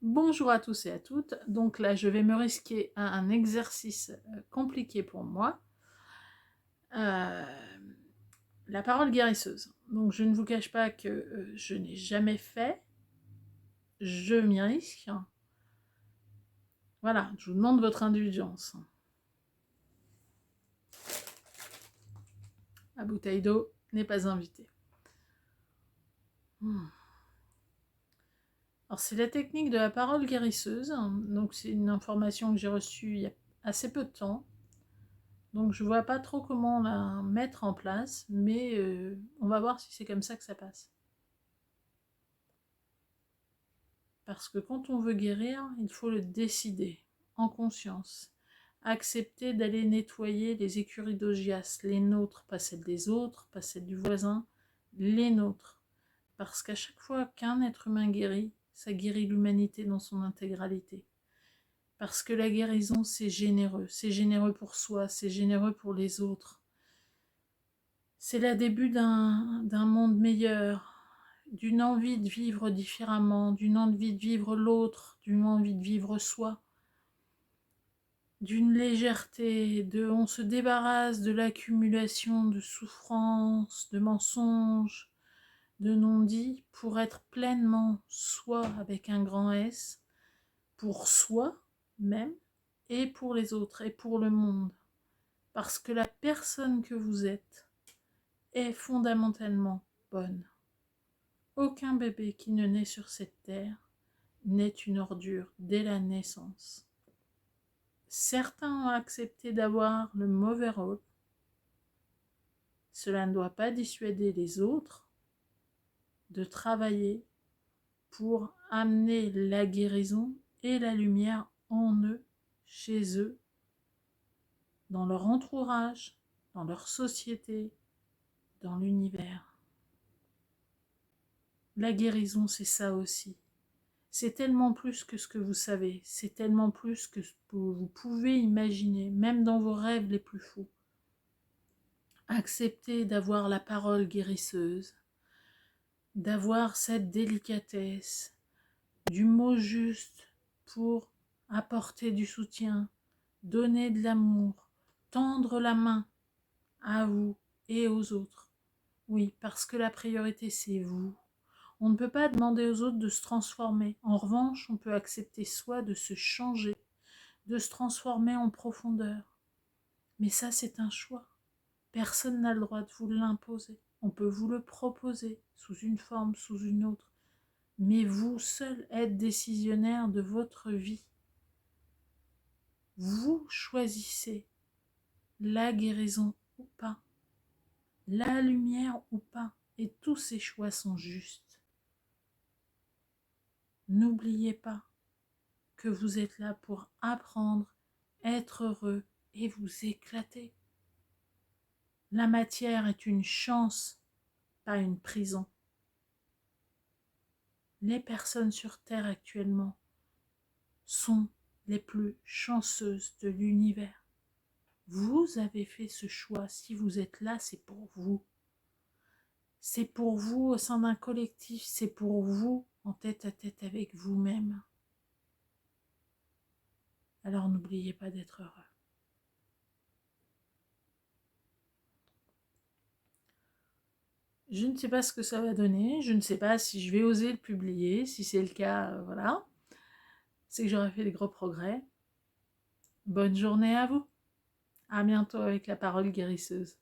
Bonjour à tous et à toutes. Donc là, je vais me risquer à un exercice compliqué pour moi. Euh, la parole guérisseuse. Donc je ne vous cache pas que je n'ai jamais fait. Je m'y risque. Voilà, je vous demande votre indulgence. La bouteille d'eau n'est pas invitée. Alors c'est la technique de la parole guérisseuse. Donc c'est une information que j'ai reçue il y a assez peu de temps. Donc je vois pas trop comment la mettre en place, mais on va voir si c'est comme ça que ça passe. Parce que quand on veut guérir, il faut le décider, en conscience. Accepter d'aller nettoyer les écuries d'Augias, les nôtres, pas celles des autres, pas celles du voisin, les nôtres. Parce qu'à chaque fois qu'un être humain guérit, ça guérit l'humanité dans son intégralité. Parce que la guérison, c'est généreux pour soi, c'est généreux pour les autres. C'est le début d'un monde meilleur, d'une envie de vivre différemment, d'une envie de vivre l'autre, d'une envie de vivre soi, d'une légèreté, on se débarrasse de l'accumulation de souffrances, de mensonges, de non-dits, pour être pleinement soi avec un grand S, pour soi même, et pour les autres, et pour le monde. Parce que la personne que vous êtes est fondamentalement bonne. Aucun bébé qui ne naît sur cette terre n'est une ordure dès la naissance. Certains ont accepté d'avoir le mauvais rôle. Cela ne doit pas dissuader les autres de travailler pour amener la guérison et la lumière en eux, chez eux, dans leur entourage, dans leur société, dans l'univers. La guérison, c'est ça aussi. C'est tellement plus que ce que vous savez, c'est tellement plus que ce que vous pouvez imaginer, même dans vos rêves les plus fous. Acceptez d'avoir la parole guérisseuse, d'avoir cette délicatesse, du mot juste pour apporter du soutien, donner de l'amour, tendre la main à vous et aux autres. Oui, parce que la priorité, c'est vous. On ne peut pas demander aux autres de se transformer. En revanche, on peut accepter soi de se changer, de se transformer en profondeur. Mais ça, c'est un choix. Personne n'a le droit de vous l'imposer. On peut vous le proposer sous une forme, sous une autre. Mais vous seul êtes décisionnaire de votre vie. Vous choisissez la guérison ou pas, la lumière ou pas. Et tous ces choix sont justes. N'oubliez pas que vous êtes là pour apprendre, être heureux et vous éclater. La matière est une chance, pas une prison. Les personnes sur Terre actuellement sont les plus chanceuses de l'univers. Vous avez fait ce choix. Si vous êtes là, c'est pour vous. C'est pour vous au sein d'un collectif. C'est pour vous en tête à tête avec vous-même. Alors n'oubliez pas d'être heureux. Je ne sais pas ce que ça va donner. Je ne sais pas si je vais oser le publier. Si c'est le cas, voilà. C'est que j'aurai fait des gros progrès. Bonne journée à vous. À bientôt avec la parole guérisseuse.